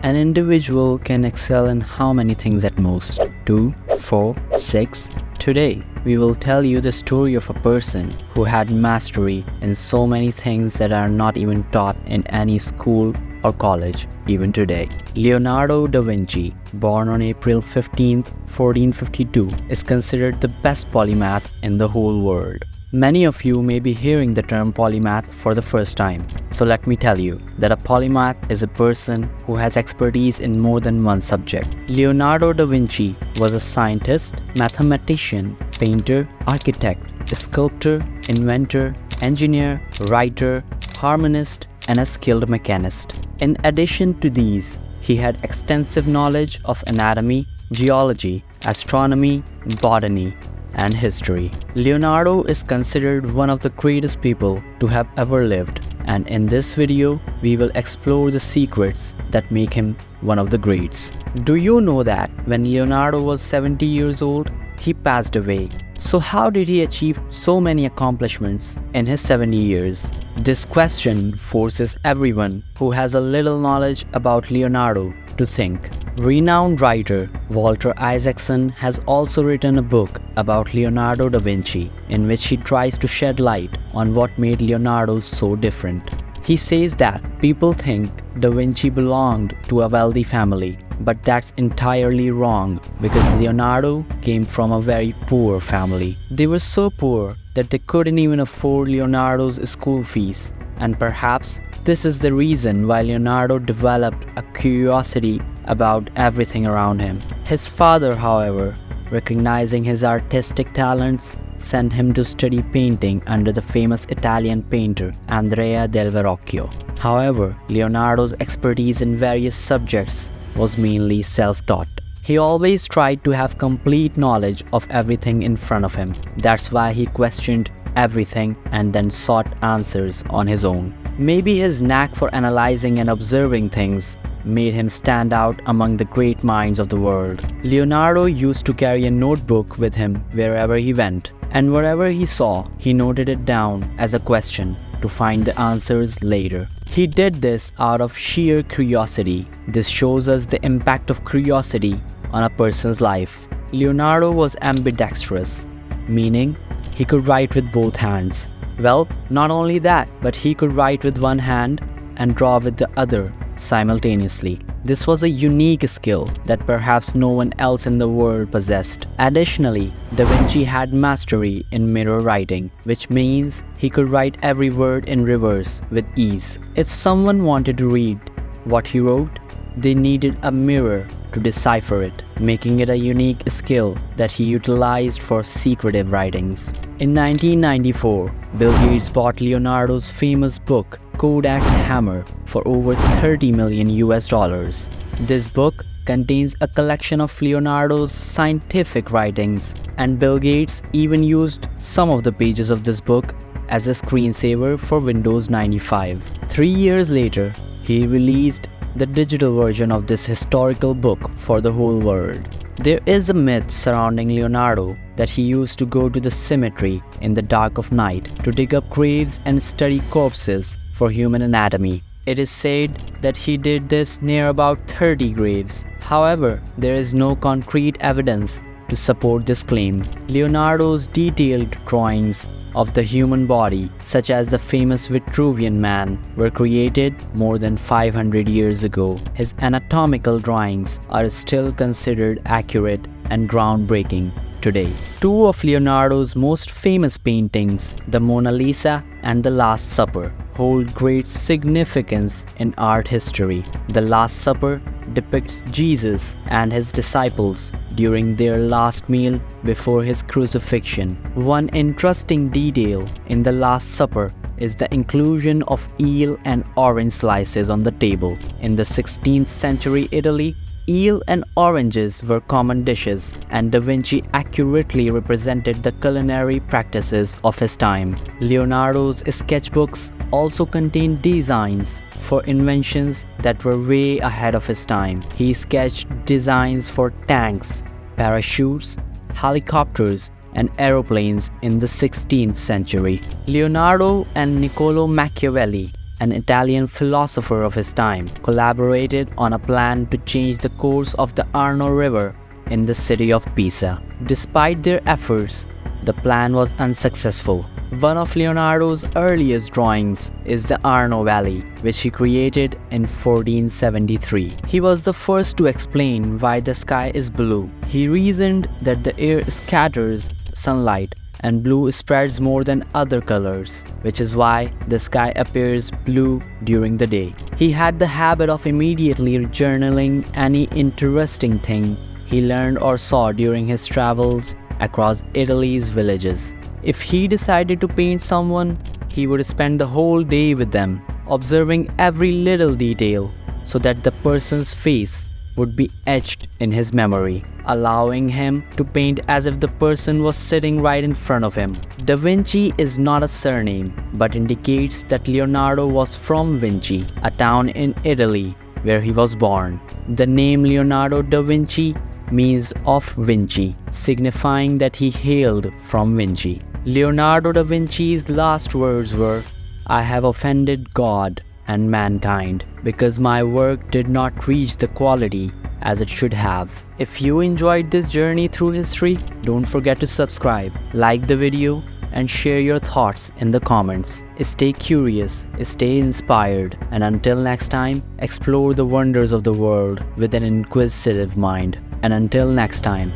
An individual can excel in how many things at most? 2, 4, 6? Today, we will tell you the story of a person who had mastery in so many things that are not even taught in any school or college, even today. Leonardo da Vinci, born on April 15, 1452, is considered the best polymath in the whole world. Many of you may be hearing the term polymath for the first time. So let me tell you that a polymath is a person who has expertise in more than one subject. Leonardo da Vinci was a scientist, mathematician, painter, architect, sculptor, inventor, engineer, writer, harmonist, and a skilled mechanist. In addition to these, he had extensive knowledge of anatomy, geology, astronomy, botany, and history. Leonardo is considered one of the greatest people to have ever lived, and in this video, we will explore the secrets that make him one of the greats. Do you know that when Leonardo was 70 years old, he passed away? So how did he achieve so many accomplishments in his 70 years? This question forces everyone who has a little knowledge about Leonardo to think. Renowned writer Walter Isaacson has also written a book about Leonardo da Vinci in which he tries to shed light on what made Leonardo so different. He says that people think da Vinci belonged to a wealthy family, but that's entirely wrong because Leonardo came from a very poor family. They were so poor that they couldn't even afford Leonardo's school fees, and perhaps this is the reason why Leonardo developed a curiosity about everything around him. His father, however, recognizing his artistic talents, sent him to study painting under the famous Italian painter Andrea del Verrocchio. However, Leonardo's expertise in various subjects was mainly self-taught. He always tried to have complete knowledge of everything in front of him. That's why he questioned everything and then sought answers on his own. Maybe his knack for analyzing and observing things made him stand out among the great minds of the world. Leonardo used to carry a notebook with him wherever he went, and whatever he saw, he noted it down as a question to find the answers later. He did this out of sheer curiosity. This shows us the impact of curiosity on a person's life. Leonardo was ambidextrous, meaning he could write with both hands. Well, not only that, but he could write with one hand and draw with the other simultaneously. This was a unique skill that perhaps no one else in the world possessed. Additionally, Da Vinci had mastery in mirror writing, which means he could write every word in reverse with ease. If someone wanted to read what he wrote, they needed a mirror to decipher it, making it a unique skill that he utilized for secretive writings. In 1994, Bill Gates bought Leonardo's famous book, Kodak's Hammer, for over $30 million. This book contains a collection of Leonardo's scientific writings, and Bill Gates even used some of the pages of this book as a screensaver for Windows 95. 3 years later, he released the digital version of this historical book for the whole world. There is a myth surrounding Leonardo that he used to go to the cemetery in the dark of night to dig up graves and study corpses for human anatomy. It is said that he did this near about 30 graves. However, there is no concrete evidence to support this claim. Leonardo's detailed drawings of the human body, such as the famous Vitruvian Man, were created more than 500 years ago. His anatomical drawings are still considered accurate and groundbreaking today. Two of Leonardo's most famous paintings, the Mona Lisa and the Last Supper, hold great significance in art history. The Last Supper depicts Jesus and his disciples during their last meal before his crucifixion. One interesting detail in the Last Supper is the inclusion of eel and orange slices on the table. In the 16th century Italy, eel and oranges were common dishes, and Da Vinci accurately represented the culinary practices of his time. Leonardo's sketchbooks also contained designs for inventions that were way ahead of his time. He sketched designs for tanks, parachutes, helicopters, and aeroplanes in the 16th century. Leonardo and Niccolo Machiavelli an Italian philosopher of his time, collaborated on a plan to change the course of the Arno River in the city of Pisa. Despite their efforts, the plan was unsuccessful. One of Leonardo's earliest drawings is the Arno Valley, which he created in 1473. He was the first to explain why the sky is blue. He reasoned that the air scatters sunlight and blue spreads more than other colors, which is why the sky appears blue during the day. He had the habit of immediately journaling any interesting thing he learned or saw during his travels across Italy's villages. If he decided to paint someone, he would spend the whole day with them, observing every little detail so that the person's face would be etched in his memory, allowing him to paint as if the person was sitting right in front of him. Da Vinci is not a surname, but indicates that Leonardo was from Vinci, a town in Italy where he was born. The name Leonardo da Vinci means of Vinci, signifying that he hailed from Vinci. Leonardo da Vinci's last words were, "I have offended God and mankind because my work did not reach the quality as it should have." If you enjoyed this journey through history, don't forget to subscribe, like the video, and share your thoughts in the comments. Stay curious, stay inspired, and until next time, explore the wonders of the world with an inquisitive mind. And until next time.